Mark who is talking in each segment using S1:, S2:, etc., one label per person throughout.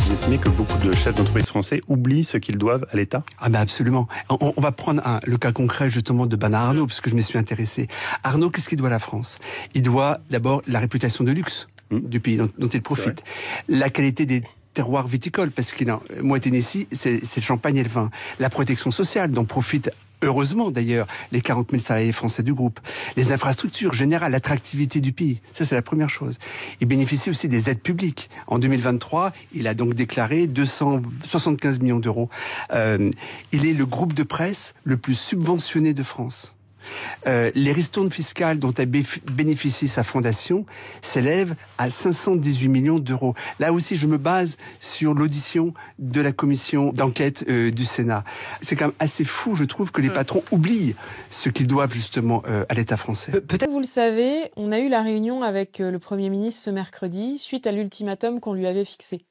S1: vous estimez que beaucoup de chefs d'entreprise français oublient ce qu'ils doivent à l'État?
S2: Ah ben absolument. On va prendre le cas concret justement de Bernard Arnault, parce que je m'y suis intéressé. Arnault, qu'est-ce qu'il doit à la France? Il doit d'abord la réputation de luxe du pays dont il profite. La qualité des terroirs viticoles, parce qu'il a Moët-Hennessy, c'est le champagne et le vin. La protection sociale dont profitent heureusement d'ailleurs les 40 000 salariés français du groupe. Les infrastructures générales, l'attractivité du pays. Ça, c'est la première chose. Il bénéficie aussi des aides publiques. En 2023, il a donc déclaré 275 millions d'euros. Il est le groupe de presse le plus subventionné de France. Les ristournes fiscales dont a bénéficié sa fondation s'élèvent à 518 millions d'euros. Là aussi, je me base sur l'audition de la commission d'enquête du Sénat. C'est quand même assez fou, je trouve, que les patrons oublient ce qu'ils doivent justement à l'État français.
S3: Peut-être vous le savez, on a eu la réunion avec le Premier ministre ce mercredi, suite à l'ultimatum qu'on lui avait fixé.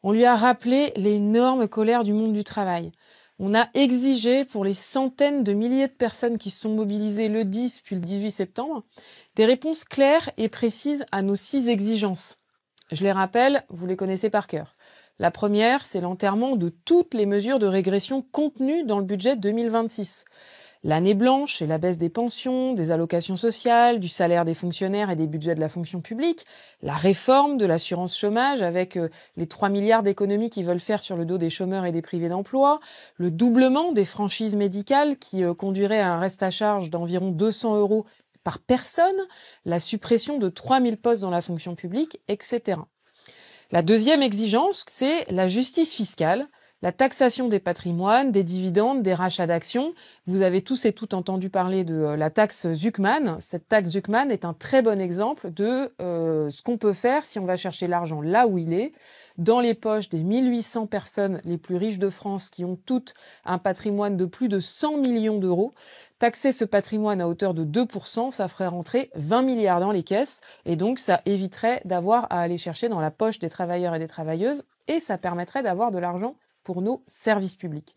S3: On lui a rappelé l'énorme colère du monde du travail. On a exigé pour les centaines de milliers de personnes qui se sont mobilisées le 10 puis le 18 septembre des réponses claires et précises à nos 6 exigences. Je les rappelle, vous les connaissez par cœur. La première, c'est l'enterrement de toutes les mesures de régression contenues dans le budget 2026. L'année blanche et la baisse des pensions, des allocations sociales, du salaire des fonctionnaires et des budgets de la fonction publique, la réforme de l'assurance chômage avec les 3 milliards d'économies qu'ils veulent faire sur le dos des chômeurs et des privés d'emploi, le doublement des franchises médicales qui conduirait à un reste à charge d'environ 200 € par personne, la suppression de 3 000 postes dans la fonction publique, etc. La deuxième exigence, c'est la justice fiscale, la taxation des patrimoines, des dividendes, des rachats d'actions. Vous avez tous et toutes entendu parler de la taxe Zuckman. Cette taxe Zuckman est un très bon exemple de ce qu'on peut faire si on va chercher l'argent là où il est, dans les poches des 1800 personnes les plus riches de France qui ont toutes un patrimoine de plus de 100 millions d'euros. Taxer ce patrimoine à hauteur de 2%, ça ferait rentrer 20 milliards dans les caisses et donc ça éviterait d'avoir à aller chercher dans la poche des travailleurs et des travailleuses et ça permettrait d'avoir de l'argent pour nos services publics.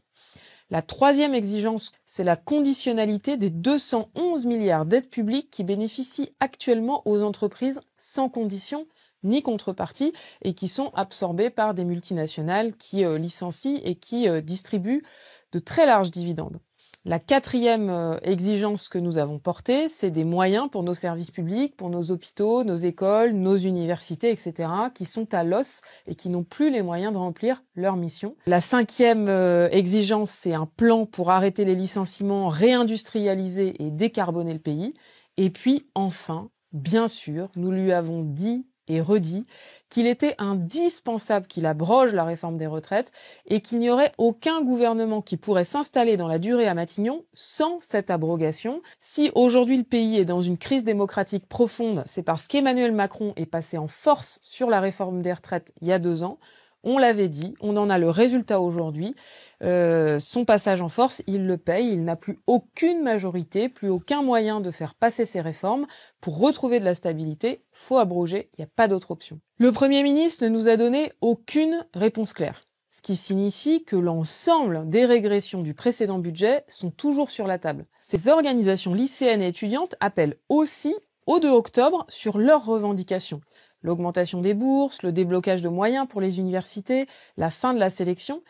S3: La troisième exigence, c'est la conditionnalité des 211 milliards d'aides publiques qui bénéficient actuellement aux entreprises sans condition ni contrepartie et qui sont absorbées par des multinationales qui licencient et qui distribuent de très larges dividendes. La quatrième exigence que nous avons portée, c'est des moyens pour nos services publics, pour nos hôpitaux, nos écoles, nos universités, etc., qui sont à l'os et qui n'ont plus les moyens de remplir leur mission. La cinquième exigence, c'est un plan pour arrêter les licenciements, réindustrialiser et décarboner le pays. Et puis, enfin, bien sûr, nous lui avons dit et redit qu'il était indispensable qu'il abroge la réforme des retraites et qu'il n'y aurait aucun gouvernement qui pourrait s'installer dans la durée à Matignon sans cette abrogation. Si aujourd'hui le pays est dans une crise démocratique profonde, c'est parce qu'Emmanuel Macron est passé en force sur la réforme des retraites il y a 2 ans. On l'avait dit, on en a le résultat aujourd'hui. Son passage en force, il le paye, il n'a plus aucune majorité, plus aucun moyen de faire passer ces réformes. Pour retrouver de la stabilité, faut abroger, il n'y a pas d'autre option. Le Premier ministre ne nous a donné aucune réponse claire, ce qui signifie que l'ensemble des régressions du précédent budget sont toujours sur la table. Ces organisations lycéennes et étudiantes appellent aussi au 2 octobre sur leurs revendications. L'augmentation des bourses, le déblocage de moyens pour les universités, la fin de la sélection.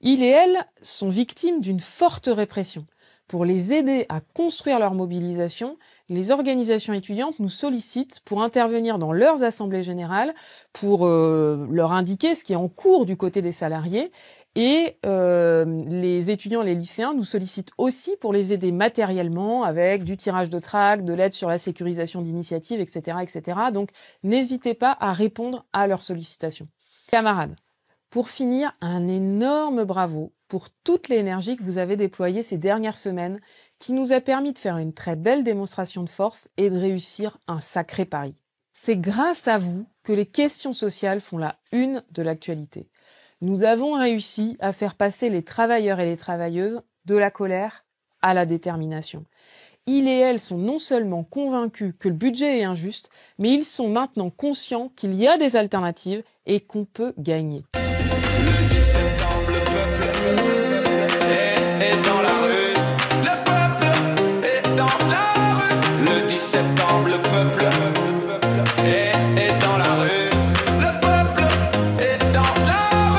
S3: Ils et elles sont victimes d'une forte répression. Pour les aider à construire leur mobilisation, les organisations étudiantes nous sollicitent pour intervenir dans leurs assemblées générales, pour leur indiquer ce qui est en cours du côté des salariés. Et les étudiants, les lycéens nous sollicitent aussi pour les aider matériellement avec du tirage de tracts, de l'aide sur la sécurisation d'initiatives, etc., etc. Donc, n'hésitez pas à répondre à leurs sollicitations. Camarades, pour finir, un énorme bravo pour toute l'énergie que vous avez déployée ces dernières semaines qui nous a permis de faire une très belle démonstration de force et de réussir un sacré pari. C'est grâce à vous que les questions sociales font la une de l'actualité. Nous avons réussi à faire passer les travailleurs et les travailleuses de la colère à la détermination. Ils et elles sont non seulement convaincus que le budget est injuste, mais ils sont maintenant conscients qu'il y a des alternatives et qu'on peut gagner.
S4: Le 10 septembre, le peuple est dans la rue. Le peuple est dans la rue. Le 10 septembre, le peuple est dans la rue. Le peuple est dans la rue.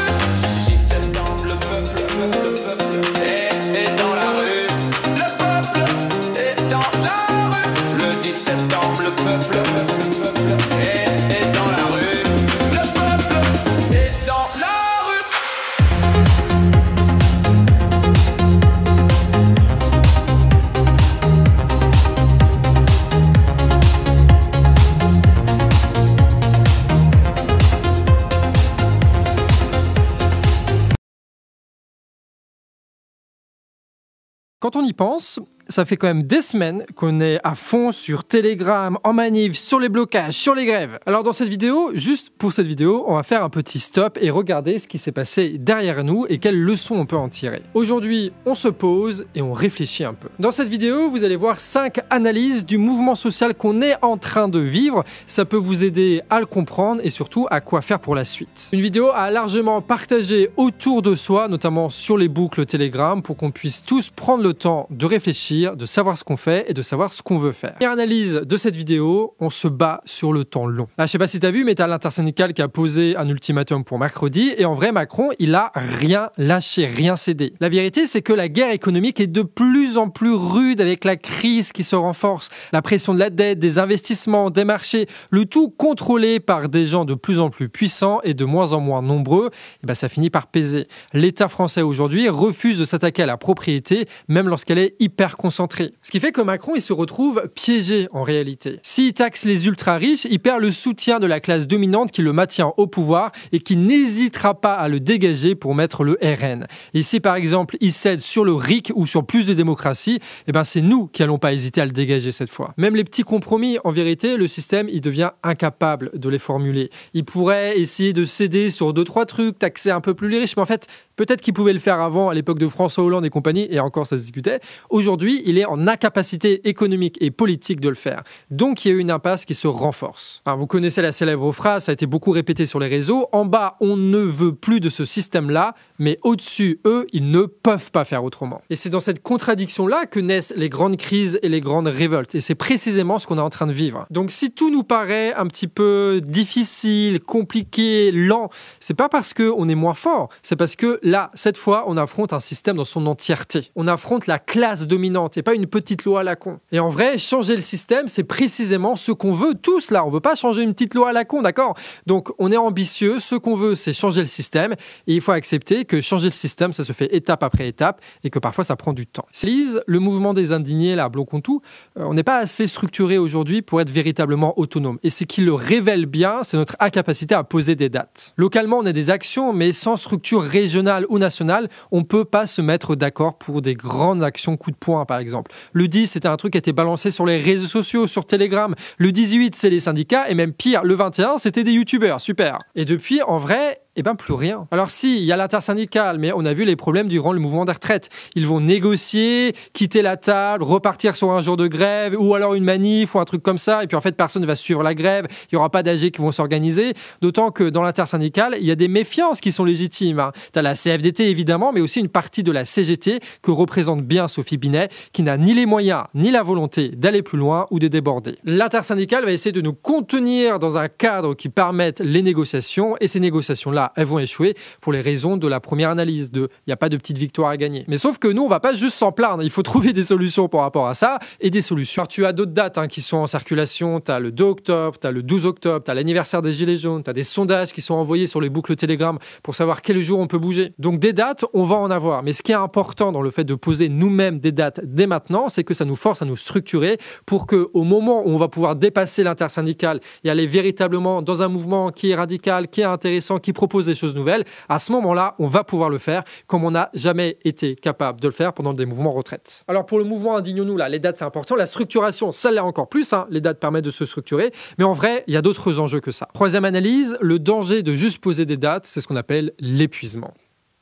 S5: Quand on y pense, ça fait quand même des semaines qu'on est à fond sur Telegram, en manif, sur les blocages, sur les grèves. Alors dans cette vidéo, juste pour cette vidéo, on va faire un petit stop et regarder ce qui s'est passé derrière nous et quelles leçons on peut en tirer. Aujourd'hui, on se pose et on réfléchit un peu. Dans cette vidéo, vous allez voir 5 analyses du mouvement social qu'on est en train de vivre. Ça peut vous aider à le comprendre et surtout à quoi faire pour la suite. Une vidéo à largement partager autour de soi, notamment sur les boucles Telegram, pour qu'on puisse tous prendre le temps de réfléchir, de savoir ce qu'on fait et de savoir ce qu'on veut faire. Première analyse de cette vidéo, on se bat sur le temps long. Là, je sais pas si tu as vu, mais tu as l'intersyndicale qui a posé un ultimatum pour mercredi et en vrai, Macron, il a rien lâché, rien cédé. La vérité, c'est que la guerre économique est de plus en plus rude avec la crise qui se renforce, la pression de la dette, des investissements, des marchés, le tout contrôlé par des gens de plus en plus puissants et de moins en moins nombreux, et ben ça finit par peser. L'État français aujourd'hui refuse de s'attaquer à la propriété, même lorsqu'elle est hyper concentré. Ce qui fait que Macron, il se retrouve piégé en réalité. S'il taxe les ultra-riches, il perd le soutien de la classe dominante qui le maintient au pouvoir et qui n'hésitera pas à le dégager pour mettre le RN. Et si par exemple, il cède sur le RIC ou sur plus de démocratie, eh ben c'est nous qui n'allons pas hésiter à le dégager cette fois. Même les petits compromis, en vérité, le système, il devient incapable de les formuler. Il pourrait essayer de céder sur 2-3 trucs, taxer un peu plus les riches, mais en fait, peut-être qu'il pouvait le faire avant, à l'époque de François Hollande et compagnie, et encore ça se discutait. Aujourd'hui, il est en incapacité économique et politique de le faire. Donc, il y a eu une impasse qui se renforce. Alors, vous connaissez la célèbre phrase, ça a été beaucoup répété sur les réseaux. En bas, on ne veut plus de ce système-là, mais au-dessus, eux, ils ne peuvent pas faire autrement. Et c'est dans cette contradiction-là que naissent les grandes crises et les grandes révoltes. Et c'est précisément ce qu'on est en train de vivre. Donc, si tout nous paraît un petit peu difficile, compliqué, lent, c'est pas parce qu'on est moins fort, c'est parce que là, cette fois, on affronte un système dans son entièreté. On affronte la classe dominante et pas une petite loi à la con. Et en vrai, changer le système, c'est précisément ce qu'on veut tous là. On veut pas changer une petite loi à la con, d'accord? Donc, on est ambitieux. Ce qu'on veut, c'est changer le système. Et il faut accepter que changer le système, ça se fait étape après étape et que parfois, ça prend du temps. Lise, le mouvement des indignés, là, bloquons tout, on n'est pas assez structuré aujourd'hui pour être véritablement autonome. Et ce qui le révèle bien, c'est notre incapacité à poser des dates. Localement, on a des actions, mais sans structure régionale ou nationale, on ne peut pas se mettre d'accord pour des grandes actions coup de poing, par exemple. Le 10, c'était un truc qui a été balancé sur les réseaux sociaux, sur Telegram. Le 18, c'est les syndicats. Et même pire, le 21, c'était des youtubeurs. Super. Et depuis, en vrai, eh ben plus rien. Alors si, il y a l'intersyndicale, mais on a vu les problèmes durant le mouvement des retraites. Ils vont négocier, quitter la table, repartir sur un jour de grève, ou alors une manif, ou un truc comme ça, et puis en fait, personne ne va suivre la grève, il n'y aura pas d'AG qui vont s'organiser, d'autant que dans l'intersyndicale, il y a des méfiances qui sont légitimes. Hein. Tu as la CFDT, évidemment, mais aussi une partie de la CGT, que représente bien Sophie Binet, qui n'a ni les moyens, ni la volonté d'aller plus loin ou de déborder. L'intersyndicale va essayer de nous contenir dans un cadre qui permette les négociations, et ces négociations-là, elles vont échouer pour les raisons de la première analyse, il n'y a pas de petite victoire à gagner. Mais sauf que nous, on va pas juste s'en plaindre, il faut trouver des solutions par rapport à ça, et des solutions. Alors, tu as d'autres dates qui sont en circulation, tu as le 2 octobre, tu as le 12 octobre, tu as l'anniversaire des Gilets jaunes, tu as des sondages qui sont envoyés sur les boucles Telegram pour savoir quel jour on peut bouger. Donc des dates, on va en avoir. Mais ce qui est important dans le fait de poser nous-mêmes des dates dès maintenant, c'est que ça nous force à nous structurer pour qu'au moment où on va pouvoir dépasser l'intersyndicale et aller véritablement dans un mouvement qui est radical, qui est intéressant, qui propose des choses nouvelles, à ce moment-là, on va pouvoir le faire comme on n'a jamais été capable de le faire pendant des mouvements retraite. Alors pour le mouvement Indignons-nous, là, les dates c'est important, la structuration, ça l'est encore plus, hein. Les dates permettent de se structurer, mais en vrai, il y a d'autres enjeux que ça. Troisième analyse, le danger de juste poser des dates, c'est ce qu'on appelle l'épuisement.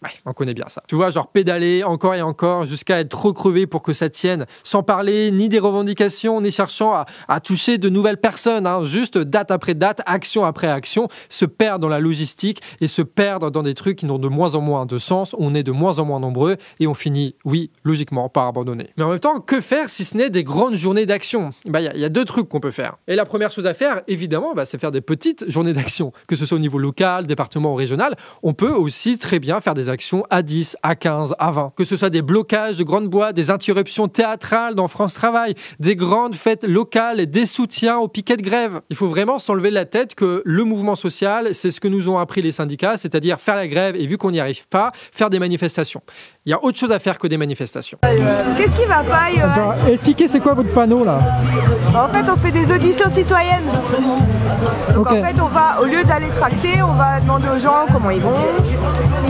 S5: Ouais, on connaît bien ça. Tu vois, genre pédaler encore et encore jusqu'à être trop crevé pour que ça tienne, sans parler ni des revendications, ni cherchant à toucher de nouvelles personnes, hein. Juste date après date, action après action, se perdre dans la logistique et se perdre dans des trucs qui n'ont de moins en moins de sens, on est de moins en moins nombreux et on finit, oui, logiquement, par abandonner. Mais en même temps, que faire si ce n'est des grandes journées d'action? Il y a deux trucs qu'on peut faire. Et la première chose à faire, évidemment, c'est faire des petites journées d'action, que ce soit au niveau local, département ou régional. On peut aussi très bien faire des actions à 10, à 15, à 20. Que ce soit des blocages de grandes boîtes, des interruptions théâtrales dans France Travail, des grandes fêtes locales et des soutiens aux piquets de grève. Il faut vraiment s'enlever de la tête que le mouvement social, c'est ce que nous ont appris les syndicats, c'est-à-dire faire la grève et vu qu'on n'y arrive pas, faire des manifestations. Il y a autre chose à faire que des manifestations.
S6: Qu'est-ce qui va pas, Yoann?
S5: Expliquez, c'est quoi votre panneau là?
S6: En fait, on fait des auditions citoyennes. Donc en fait, on va, au lieu d'aller tracter, on va demander aux gens comment ils vont,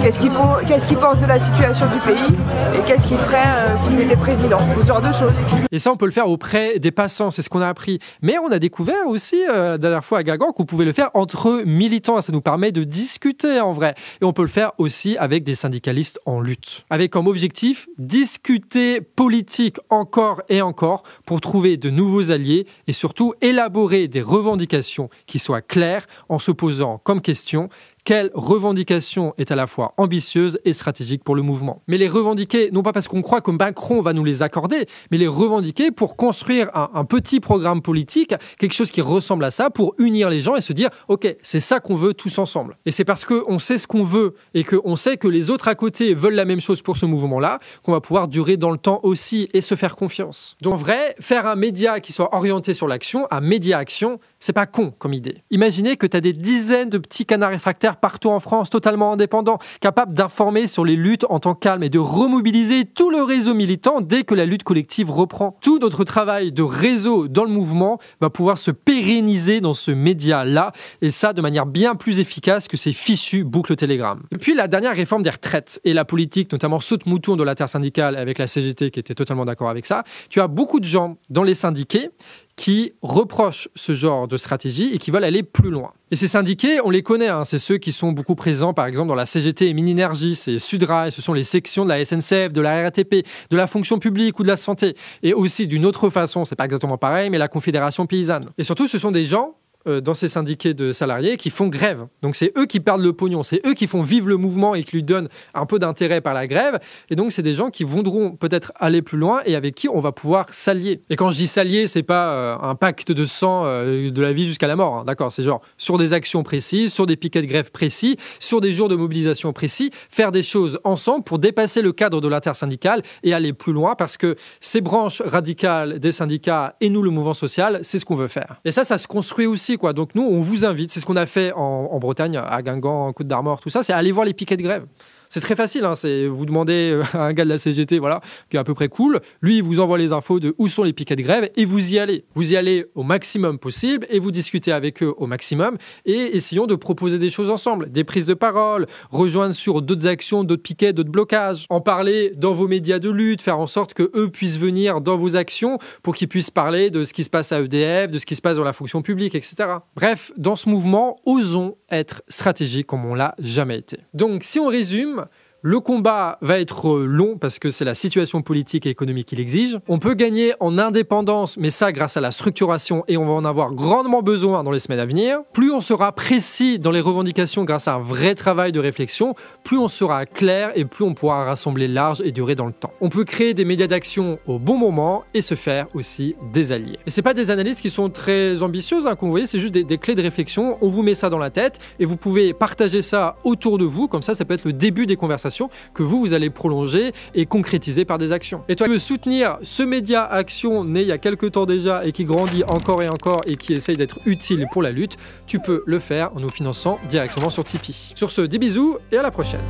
S6: qu'est-ce qu'ils font qu'est-ce qu'ils pensent de la situation du pays et qu'est-ce qu'ils feraient s'ils étaient présidents, ce genre de choses.
S5: Et ça, on peut le faire auprès des passants, c'est ce qu'on a appris. Mais on a découvert aussi, la dernière fois à Guingamp, qu'on pouvait le faire entre militants. Ça nous permet de discuter en vrai. Et on peut le faire aussi avec des syndicalistes en lutte. Avec comme objectif, discuter politique encore et encore pour trouver de nouveaux alliés et surtout élaborer des revendications qui soient claires en se posant comme question: quelle revendication est à la fois ambitieuse et stratégique pour le mouvement? Mais les revendiquer, non pas parce qu'on croit que Macron va nous les accorder, mais les revendiquer pour construire un petit programme politique, quelque chose qui ressemble à ça, pour unir les gens et se dire « Ok, c'est ça qu'on veut tous ensemble ». Et c'est parce qu'on sait ce qu'on veut et qu'on sait que les autres à côté veulent la même chose pour ce mouvement-là qu'on va pouvoir durer dans le temps aussi et se faire confiance. Donc en vrai, faire un média qui soit orienté sur l'action, un média-action, c'est pas con comme idée. Imaginez que tu as des dizaines de petits canards réfractaires partout en France, totalement indépendants, capables d'informer sur les luttes en temps calme et de remobiliser tout le réseau militant dès que la lutte collective reprend. Tout notre travail de réseau dans le mouvement va pouvoir se pérenniser dans ce média-là, et ça de manière bien plus efficace que ces fichues boucles Telegram. Et puis la dernière réforme des retraites et la politique, notamment saute-mouton de l'intersyndicale avec la CGT qui était totalement d'accord avec ça, tu as beaucoup de gens dans les syndiqués qui reprochent ce genre de stratégie et qui veulent aller plus loin. Et ces syndiqués, on les connaît, hein, c'est ceux qui sont beaucoup présents par exemple dans la CGT et Minergie, c'est Sudrail, ce sont les sections de la SNCF, de la RATP, de la fonction publique ou de la santé. Et aussi d'une autre façon, c'est pas exactement pareil, mais la Confédération paysanne. Et surtout, ce sont des gens dans ces syndiqués de salariés qui font grève. Donc c'est eux qui perdent le pognon, c'est eux qui font vivre le mouvement et qui lui donnent un peu d'intérêt par la grève. Et donc c'est des gens qui voudront peut-être aller plus loin et avec qui on va pouvoir s'allier. Et quand je dis s'allier, c'est pas un pacte de sang de la vie jusqu'à la mort, hein, d'accord? C'est genre sur des actions précises, sur des piquets de grève précis, sur des jours de mobilisation précis, faire des choses ensemble pour dépasser le cadre de l'intersyndicale et aller plus loin, parce que ces branches radicales des syndicats et nous le mouvement social, c'est ce qu'on veut faire. Et ça se construit aussi, quoi. Donc nous, on vous invite, c'est ce qu'on a fait en Bretagne, à Guingamp, en Côte d'Armor, tout ça, c'est aller voir les piquets de grève. C'est très facile, hein, c'est vous demandez à un gars de la CGT, voilà, qui est à peu près cool, lui il vous envoie les infos de où sont les piquets de grève et vous y allez. Vous y allez au maximum possible et vous discutez avec eux au maximum et essayons de proposer des choses ensemble, des prises de parole, rejoindre sur d'autres actions, d'autres piquets, d'autres blocages, en parler dans vos médias de lutte, faire en sorte que eux puissent venir dans vos actions pour qu'ils puissent parler de ce qui se passe à EDF, de ce qui se passe dans la fonction publique, etc. Bref, dans ce mouvement, osons être stratégiques comme on l'a jamais été. Donc si on résume, le combat va être long parce que c'est la situation politique et économique qui l'exige. On peut gagner en indépendance, mais ça grâce à la structuration et on va en avoir grandement besoin dans les semaines à venir. Plus on sera précis dans les revendications grâce à un vrai travail de réflexion, plus on sera clair et plus on pourra rassembler large et durer dans le temps. On peut créer des médias d'action au bon moment et se faire aussi des alliés. Et c'est pas des analyses qui sont très ambitieuses, hein, comme vous voyez, c'est juste des clés de réflexion. On vous met ça dans la tête et vous pouvez partager ça autour de vous, comme ça peut être le début des conversations que vous allez prolonger et concrétiser par des actions. Et toi, tu veux soutenir ce média action né il y a quelques temps déjà et qui grandit encore et encore et qui essaye d'être utile pour la lutte, tu peux le faire en nous finançant directement sur Tipeee. Sur ce, des bisous et à la prochaine.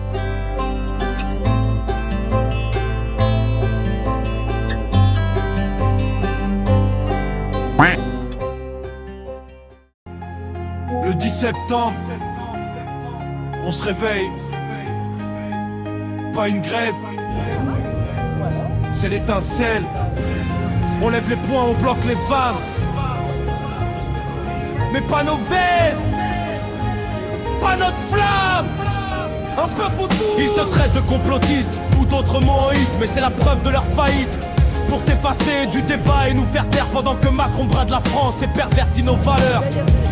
S7: Le 10 septembre, on se réveille. Pas une grève, c'est l'étincelle. On lève les poings, on bloque les vannes, mais pas nos veines, pas notre flamme. Un peu pour tout. Ils te traitent de complotiste ou d'autres moïstes, mais c'est la preuve de leur faillite. Pour t'effacer du débat et nous faire taire pendant que Macron brade la France et pervertit nos valeurs.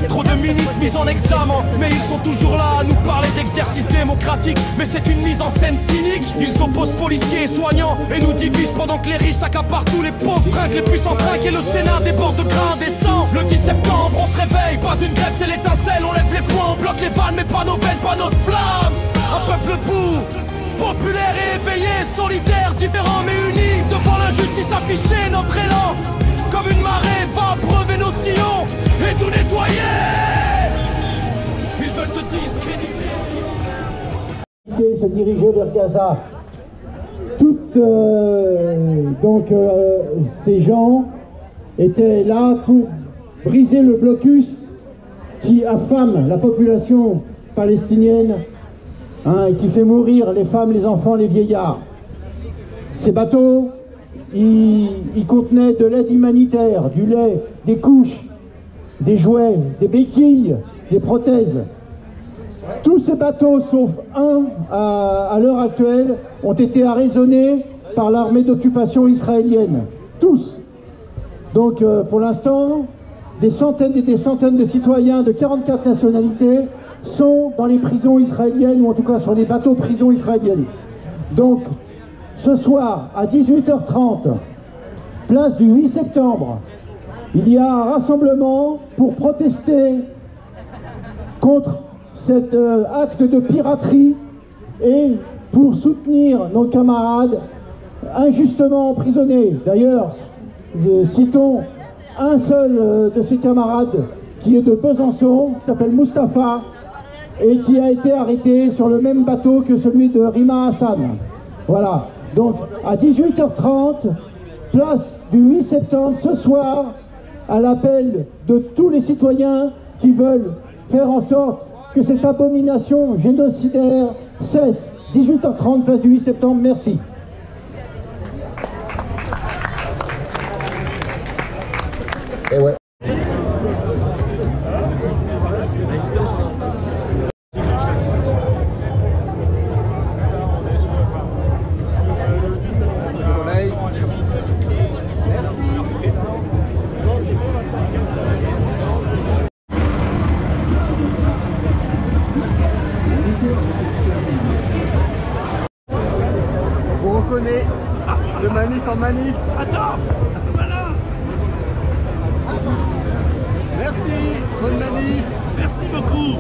S7: Trop de ministres mis en examen, mais ils sont toujours là à nous parler d'exercice démocratique. Mais c'est une mise en scène cynique. Ils opposent policiers et soignants et nous divisent pendant que les riches accaparent tous les pauvres. Trinquent les puissants trinquent et le Sénat déborde de grains indécents. Le 10 septembre on se réveille, pas une grève c'est l'étincelle. On lève les poings, on bloque les vannes, mais pas nos veines, pas notre flamme. Un peuple debout, populaire et éveillé, solidaire, différent mais unis. Devant l'injustice affichée, notre élan comme une marée va breuver nos sillons et tout nettoyer. Ils veulent te discréditer.
S8: Se diriger vers Gaza. Ces gens étaient là pour briser le blocus qui affame la population palestinienne et qui fait mourir les femmes, les enfants, les vieillards. Ces bateaux, ils contenaient de l'aide humanitaire, du lait, des couches, des jouets, des béquilles, des prothèses. Tous ces bateaux, sauf un, à l'heure actuelle, ont été arraisonnés par l'armée d'occupation israélienne. Tous. Donc, pour l'instant, des centaines et des centaines de citoyens de 44 nationalités sont dans les prisons israéliennes, ou en tout cas sur les bateaux prisons israéliennes. Donc, ce soir, à 18h30, place du 8 septembre, il y a un rassemblement pour protester contre cet acte de piraterie et pour soutenir nos camarades injustement emprisonnés. D'ailleurs, citons un seul de ces camarades qui est de Besançon, qui s'appelle Mustapha, et qui a été arrêté sur le même bateau que celui de Rima Hassan. Voilà, donc à 18h30, place du 8 septembre, ce soir, à l'appel de tous les citoyens qui veulent faire en sorte que cette abomination génocidaire cesse. 18h30, place du 8 septembre, merci.
S9: Et ouais.
S2: On reconnaît de manif en manif.
S7: Attends, voilà.
S2: Merci, bonne manif.
S7: Merci beaucoup.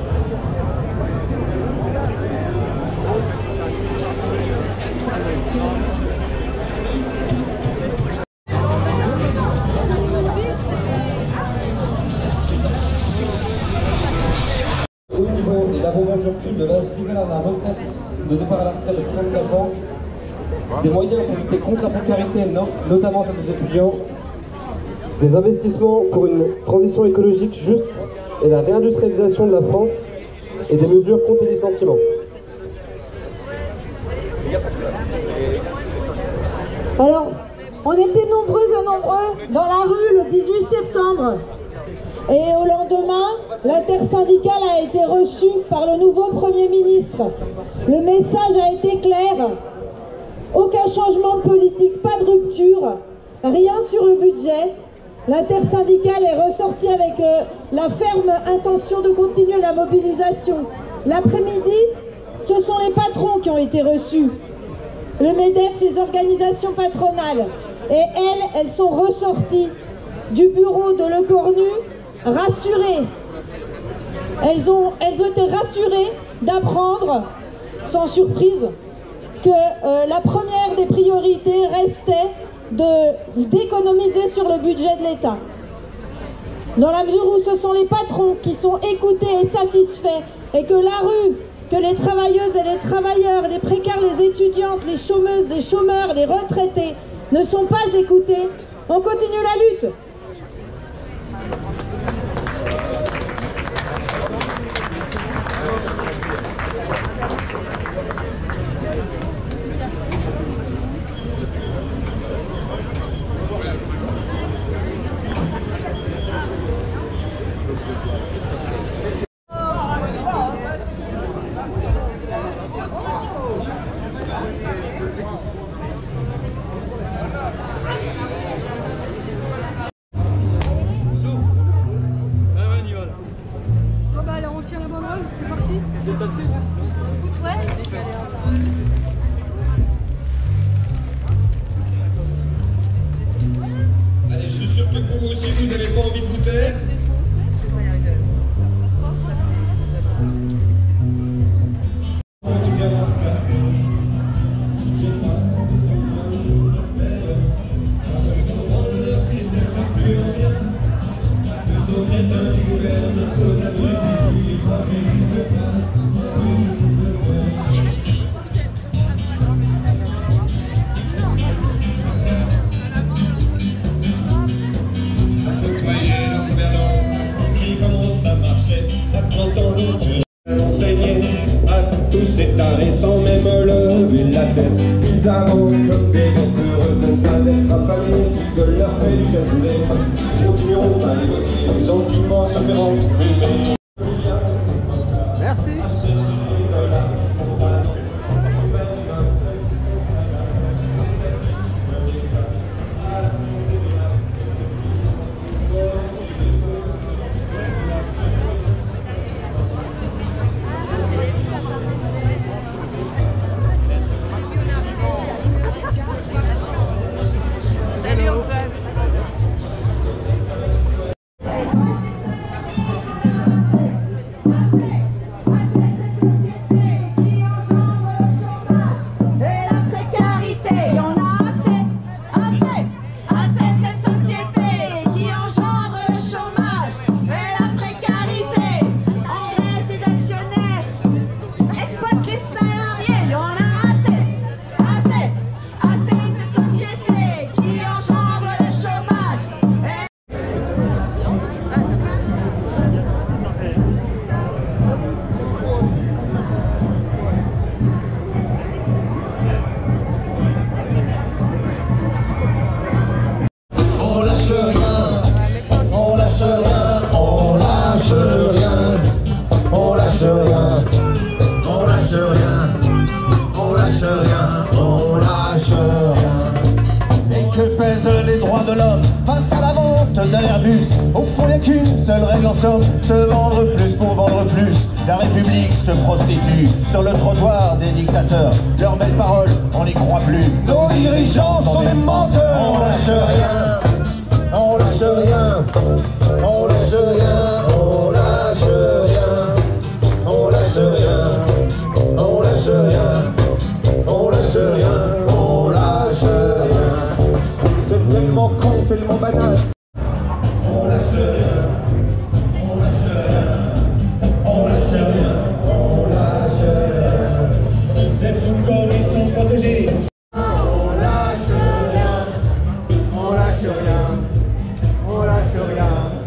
S9: Au niveau des l'abondation de l'âge légal à la retraite, de départ à la retraite de 34 ans, des moyens pour lutter contre la précarité, notamment celle des étudiants, des investissements pour une transition écologique juste et la réindustrialisation de la France, et des mesures contre les licenciements.
S10: Alors, on était nombreuses et nombreux dans la rue le 18 septembre. Et au lendemain, l'intersyndicale a été reçue par le nouveau Premier ministre. Le message a été clair. Aucun changement de politique, pas de rupture, rien sur le budget. L'intersyndicale est ressortie avec la ferme intention de continuer la mobilisation. L'après-midi, ce sont les patrons qui ont été reçus. Le MEDEF, les organisations patronales. Et elles sont ressorties du bureau de Le Cornu rassurées. Elles ont été rassurées d'apprendre, sans surprise, que la première des priorités restait d'économiser sur le budget de l'État. Dans la mesure où ce sont les patrons qui sont écoutés et satisfaits, et que la rue, que les travailleuses et les travailleurs, les précaires, les étudiantes, les chômeuses, les chômeurs, les retraités ne sont pas écoutés, on continue la lutte.
S11: Allez, je suis sûr que pour vous aussi, vous n'avez pas envie de vous taire. C'est et sans même lever la tête. Ils avancent comme des gens heureux de ne pas être affamés, que leur fait du cassoulet. Continuons à évoquer gentiment se faire enfumer.
S5: Merci.
S7: Les droits de l'homme face à la vente d'un Airbus. Au fond, il n'y a qu'une seule règle en somme, se vendre plus pour vendre plus. La République se prostitue sur le trottoir des dictateurs. Leurs belles paroles, on n'y croit plus. Nos dirigeants sont des menteurs. On lâche rien, on lâche rien, on lâche rien, on lâche rien, on lâche rien, on lâche rien, on lâche rien, on lâche rien. C'est tellement con, tellement banal. On lâche rien, on lâche rien, on lâche rien, on lâche rien. C'est fou comme ils sont protégés. On lâche rien, on lâche rien, on lâche rien.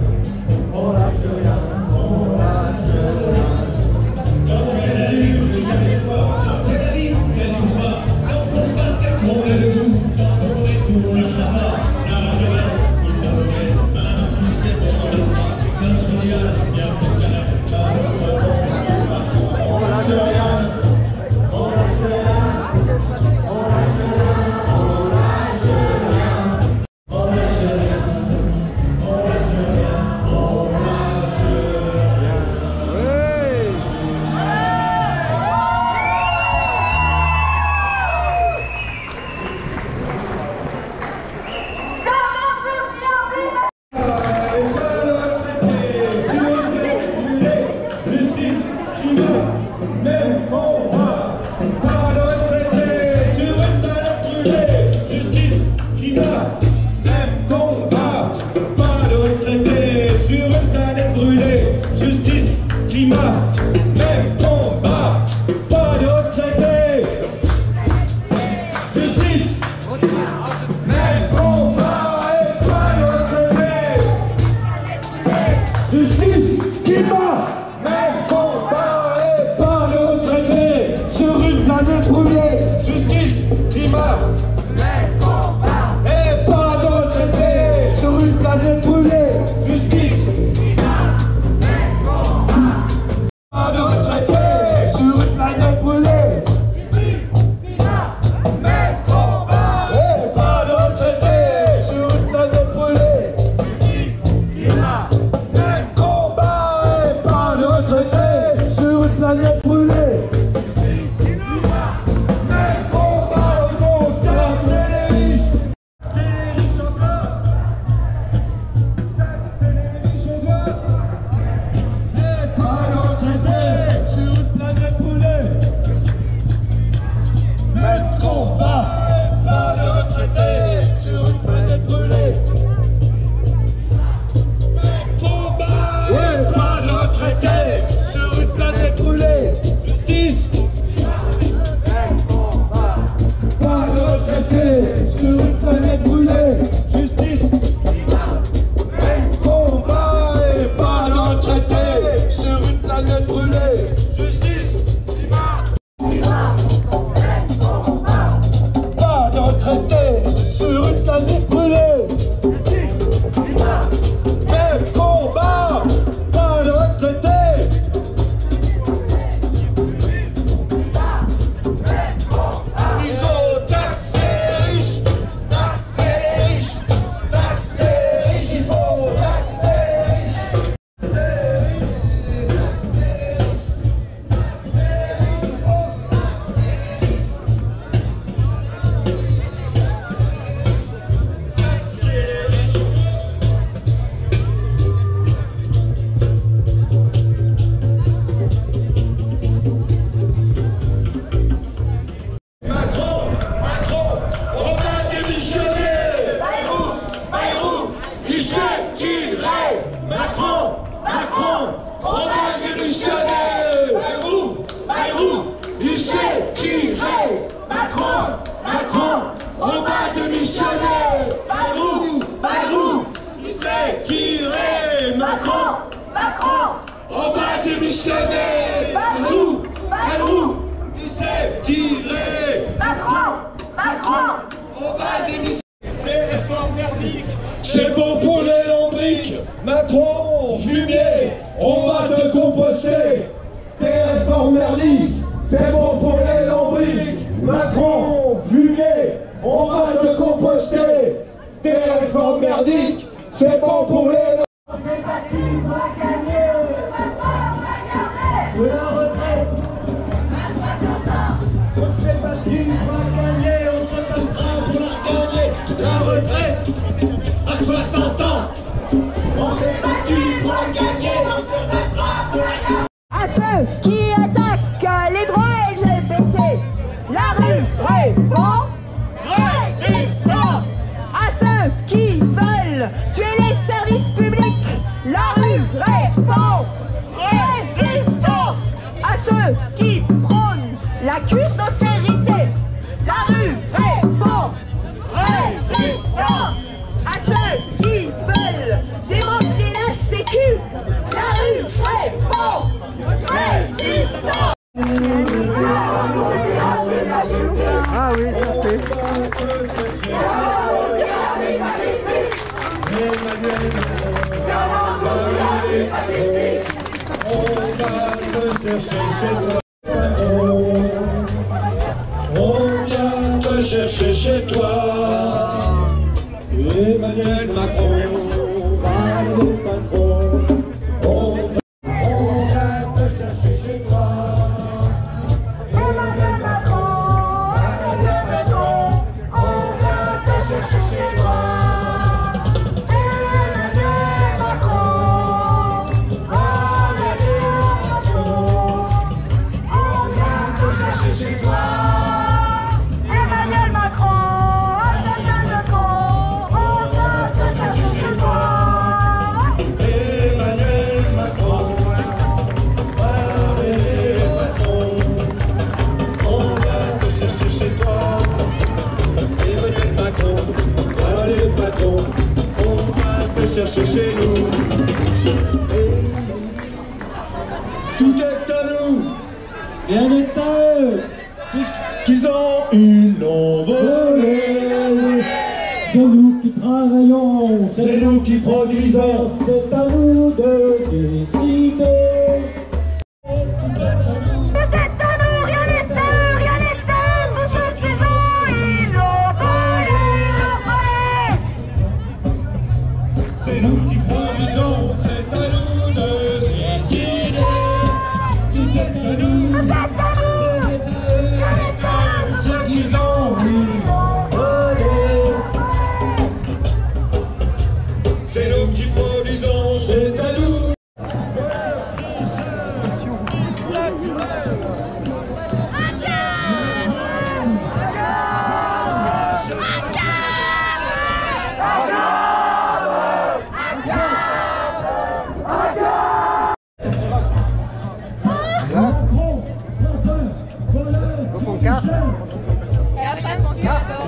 S11: tirer. Macron, Macron, on va démissionner. Bayrou, il fait tirer. Macron, Macron, on va démissionner. Bayrou, il fait tirer. Macron, on va démissionner. Des réformes merdiques. C'est bon pour les lombriques. Macron, fumier, on va te composter. Des réformes merdiques. C'est bon pour les lombriques. Macron, fumier, on va te composter. Des réformes merdiques. C'est bon pour les lombriques. On s'est battu pour la gagner. De la retraite. On s'est battu pour la gagner. On se battra pour la gagner. La retraite à 60 ans. On s'est battu pour la gagner. On se battra pour la gagner.
S6: À ceux qui attaquent les droits LGBT, la rue répond résistance. À ceux qui veulent tuer les services publics, la rue répond résistance. À ceux qui prônent la cure d'austérité, la rue répond résistance. À ceux qui veulent démanteler la sécu, la rue répond résistance.
S5: Ah oui, ça fait.
S11: On vient te chercher chez toi. Emmanuel Macron, on vient te chercher chez toi. Emmanuel Macron, on vient te chercher chez toi. Emmanuel Macron, on vient te chercher chez toi.
S6: Emmanuel Macron,
S11: chercher chez nous. Tout est à nous. Rien n'est à eux. Tout ce qu'ils ont, ils l'ont volé. C'est nous qui travaillons, c'est nous qui produisons. C'est à nous de décider. C'est nous qui provisons, c'est à nous de décider. Tout est à nous, ce qu'ils ont, ils l'ont volé. C'est nous qui produisons, c'est à nous.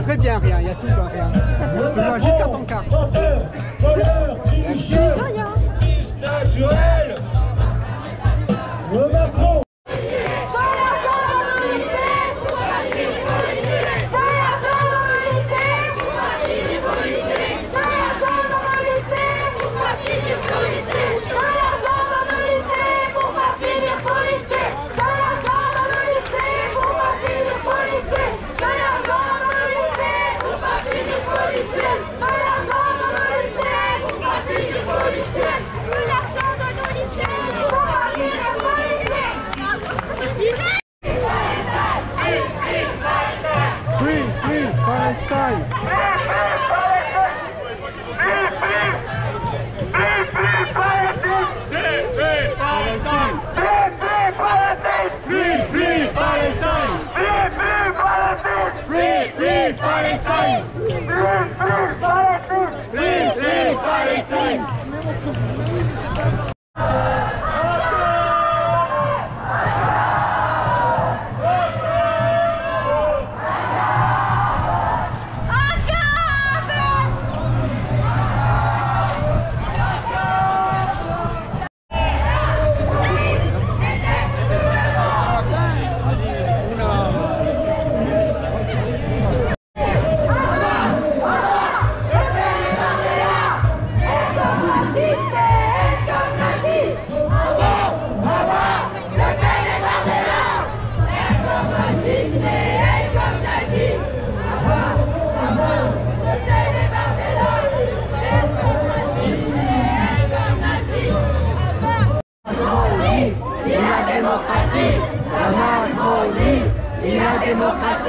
S5: Très bien, rien, il y a tout dans rien. Tu vois juste ta pancarte.
S11: Voleur, tricheur, naturel. Le Macron.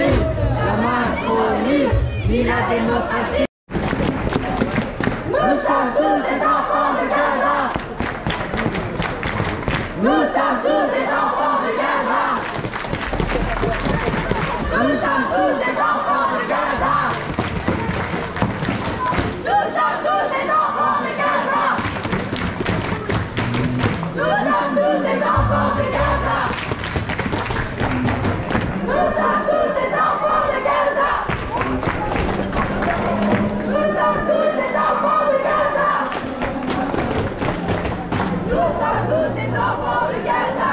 S6: la Macronie, ni la démocratie. Nous sommes tous des enfants de Gaza. Nous sommes tous des enfants de Gaza. Nous sommes tous des enfants de Gaza. Nous sommes tous des enfants de Gaza. Nous sommes tous des enfants de Gaza. Nous sommes tous des enfants de Gaza. Nous sommes tous des enfants de Gaza. Nous sommes tous des enfants de Gaza.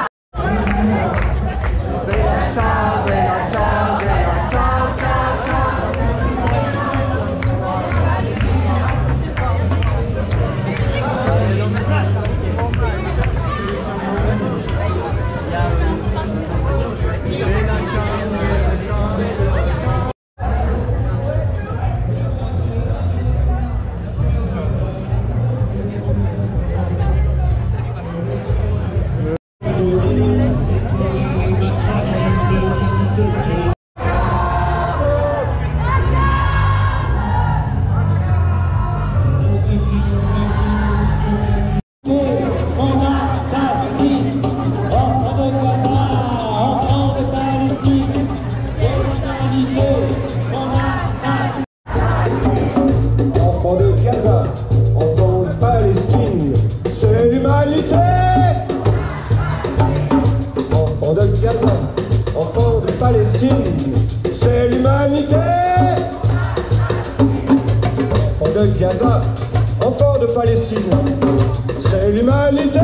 S11: Enfants de Gaza, enfants de Palestine, c'est l'humanité. Enfants de Gaza, enfants de Palestine, c'est l'humanité. Enfants de Gaza, enfants de Palestine, c'est l'humanité.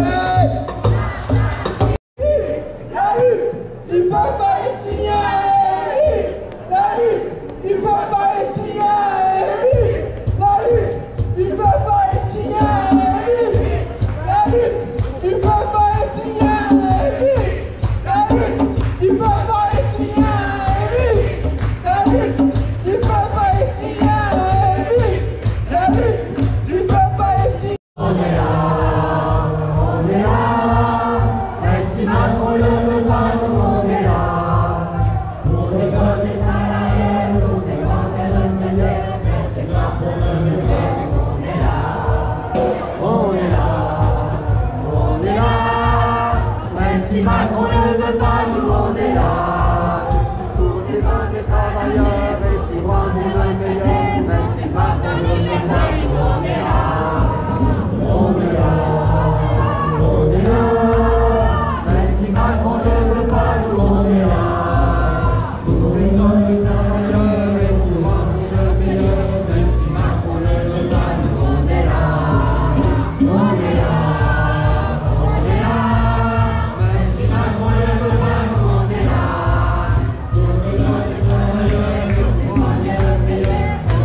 S6: La lutte du peuple palestinien est vive. La lutte du peuple palestinien est vive. La lutte du peuple palestinien est vive. La lutte du peuple palestinien est vive. La lutte du peuple palestinien est vive. La lutte du peuple palestinien est vive. La lutte du peuple palestinien. On est là, même si Macron le veut pas, nous on est là. Pour les bonnes et salariés, pour les grandes et le métier, mais c'est Macron le veut pas, nous on est là. On est là, on est là. Même si Macron ne veut pas, nous on est là. Pour les bonnes et travailleurs et pour rendre le métier, même si Macron ne veut pas, nous on est là. On est là, on est là. Même si Macron ne veut pas, nous on est là. Pour les bonnes et travailleurs et pour rendre le meilleur, même si Macron ne veut pas, nous on est là. On est là, on est là. Même si Macron ne veut pas, nous on est là. Pour les bonnes et travailleurs et pour rendre le meilleur, même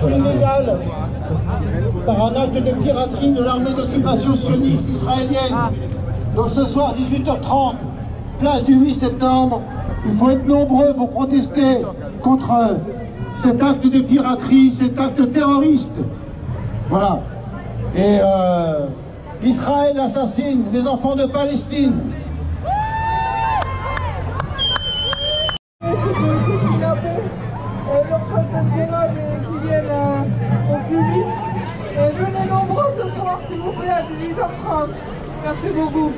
S8: illégale par un acte de piraterie de l'armée d'occupation sioniste israélienne. Donc ce soir, 18h30, place du 8 septembre, il faut être nombreux pour protester contre cet acte de piraterie, cet acte terroriste. Voilà. Et Israël assassine les enfants de Palestine.
S12: Qui viennent au public. Et venez nombreux ce soir, s'il vous plaît, à 18h30. Merci beaucoup.